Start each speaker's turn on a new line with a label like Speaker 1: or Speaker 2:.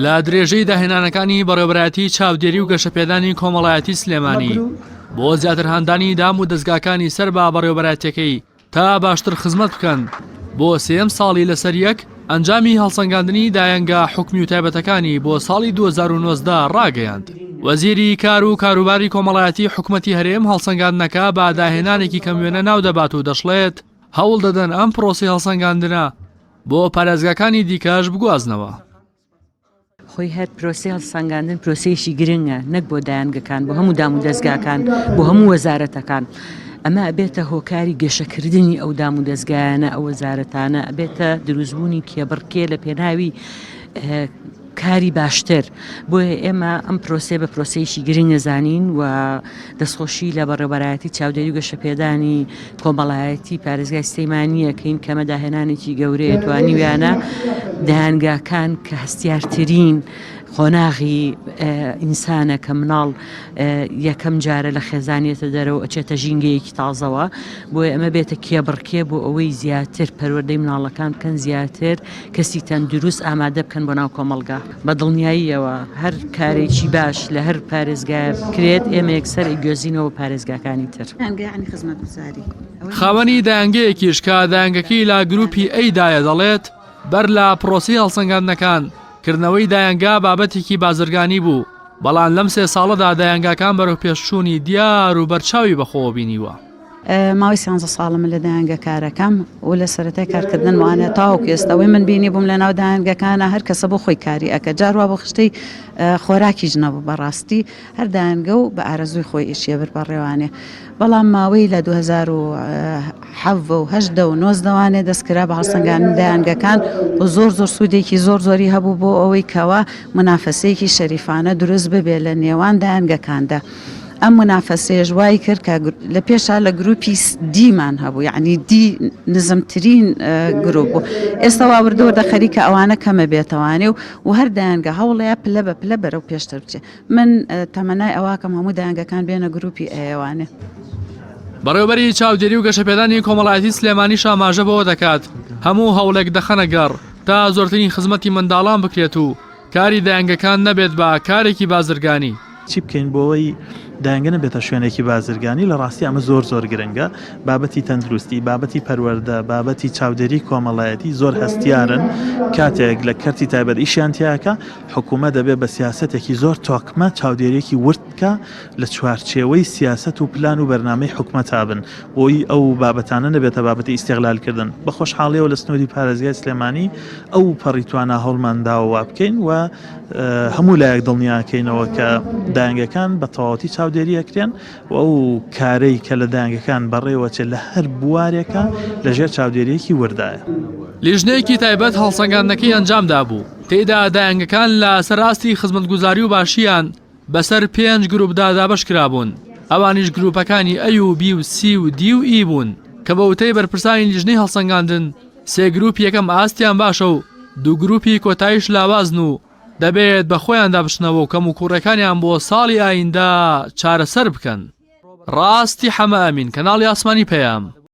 Speaker 1: لە درێژەی داهێنانەکانی بەڕێوەبەرایەتی چاودێری و گەشەپێدانی کۆمەڵایەتی سلێمانی بۆ زیاتر هەندانی دام و دەستگاکانی سەر بە بەڕێوەبەرایەتەکەی تا باشتر خزمەت بکەن بۆ سێم ساڵی لەسەر یەک ئەنجامی هەڵسەنگاندنی دایەنگا حکمی و تایبەتەکانی بۆ ساڵی 2019 ڕاگەیاند. وەزیری کار و کاروباری کۆمەڵایەتی حکومەتی هەرێم هەڵسەنگاندنەکە با داهێنانێکی کەموێنە ناو دەبات و دەشڵێت هەوڵ دەدەن ئەم پرۆسی هەڵسەنگاندنە بۆ پارێزگاکانی دیکەش بگوازنەوە.
Speaker 2: خۆی هەر پرۆسی هەڵسەنگاندن پرۆسەیەکی گرنگە نەک بۆ دایانگەکان بۆ هەموو دام و دەستگاکان بۆ هەموو وەزارەتەکان. ئەمە ئەبێتە هۆکاری گەشەکردنی ئەو دام و دەستگایانە ئەو وەزارەتانە ئەبێتە دروستبوونی کێبڕکێ لە پێناوی کاری باشتر بۆیە ئێمە ئەم پرۆسێ بە پرۆسەیەکی گرنگ نەزانین و دەستخۆشی لە بەڕێوەبەرایەتی چاودێری و گەشەپێدانی کۆمەڵایەتی پارێزگای سلێمانیەکەین کەمە داهێنانێکی گەورەیە توانی ویانە داهێنگاکان کە هەستیارترین خۆناغی ئینسانە کە مناڵ یەکەم جارە لە خێزانێتە دەرەوە ئەچێتە ژینگەیەکی تازەوە بۆیە ئەمە بێتە کێبڕکێ بۆ ئەوەی زیاتر پەروەردەی مناڵەکان بکەن زیاتر کەسی تەندروست ئامادە بکەن بۆ ناو کۆمەڵگا بە دڵنیاییەوە هەر کارێکی باش لە هەر پارێزگای بکرێت ئێمە یەکسەر ئیگوێزینەوە پارێزگاکانی تر
Speaker 1: خاوەنی دایانگەیەکیش کە دایانگەکەی لا گروپی ئەیدایە دەڵێت بەر لە پرۆسی هەڵسەنگاندنەکان کردنەوەی دایانگا بابەتێکی بازرگانی بوو بەڵام لەم سێ ساڵەدا دایانگاکان بەرەو پێشچوونی دیار و بەرچاوی بەخۆوە بینیوە.
Speaker 3: ماوەی 13 ساڵم لە دایانگە کارەکەم و لە سەرەتای کارکردن وانە تاوەکو ئێستاوەی من بینی بووم لە ناو دایانگەکانە هەر کەسە بۆ خۆی کاری ئەکە جاروا بۆ خشتەی خۆراکی ژنەبوو بەڕاستی هەر دایانگە و بە ئارەزووی خۆی ئیشیە بر بەڕێوانێ بەڵام ماوەی لە 2010 و 19 دەستکرا بە هەڵسەنگاندنی دایانگەکان و زۆر سوودێکی زۆری هەبوو بۆ ئەوەی کەوا منافەسەیەکی شەریفانە دروست ببێ لە نێوان دایانگەکاندا. ئەم منافەسێژ وای کرد کە لە پێشا لە گروپی دیمان هەبوو یعنی دی نزمترین گرۆپ بوو ئێستا وا بردووە خەریکە ئەوانە کەمە بێتەوانێ و هەر دایانگە هەوڵەیە پلە بە پلە بەرەو پێشتر بچێ من تەمەنای ئەواکەم هەموو دایانگەکان بێنە گروپی ئەوانێ.
Speaker 1: بەڕێوەبەری چاودێری و گەشەپێدانی کۆمەڵایەتی سلێمانی ئاماژە بەوە دەکات هەموو هەوڵێک دەخەنە گەڕ تا زۆرترین خزمەتی منداڵان بکرێت و کاری دایانگەکان نەبێت بە کارێکی بازرگانی.
Speaker 4: چی بکەین بۆەوەی دایانگە نەبێتە شوێنێکی بازرگانی لە ڕاستی ئەمە زۆر گرنگە بابەتی تەندروستی بابەتی پەروەردە بابەتی چاودێری کۆمەڵایەتی زۆر هەستیارن کاتێک لە کەرتی تایبەت ئیشیان تیاکە حکوومەت دەبێت بە سیاسەتێکی زۆر تۆکمە چاودێریەکی ورد بکە لە چوارچێوەی سیاسەت و پلان و بەرنامەی حکوومەت بن بۆی ئەو بابەتانە نەبێتە بابەتی ئیستیغلالکردن بە خۆشحاڵیەوە لە سنووری پارێزگای سلێمانی ئەو پەڕیتوانە هەڵمانداوە بکەین و هەموو لایەک دڵنیاکەینەوە کە دایانگەکان بە تەواوەتی چاودێری ئەکرێن و ئەو کارەی کە لە دایانگەکان بەڕێوەچێت لە هەر بوارێکە لەژێر چاودێریەکی وردایە.
Speaker 1: لیژنەیەکی تایبەت هەڵسەنگاندنەکەی ئەنجامدا بوو تێیدا دایانگەکان لە سەراستی خزمەتگوزاری و باشییان بەسەر 5 گروپدا دابەش کرابوون ئەوانیش گروپەکانی ئەی و بی و سی و دی و ئی بوون کە بە وتەی بەرپرسانی لیژنەی هەڵسەنگاندن 3 گروپ یەکەم ئاستیان باشە و 2 گروپی کۆتاییش لاوازن و دەبێت بە خۆیان دابشنەوە و کەم و کوڕەکانیان بۆ ساڵی ئایندا چارەسەر بکەن. ڕاستی حەمە ئەمین کەناڵی ئاسمانی پەیام.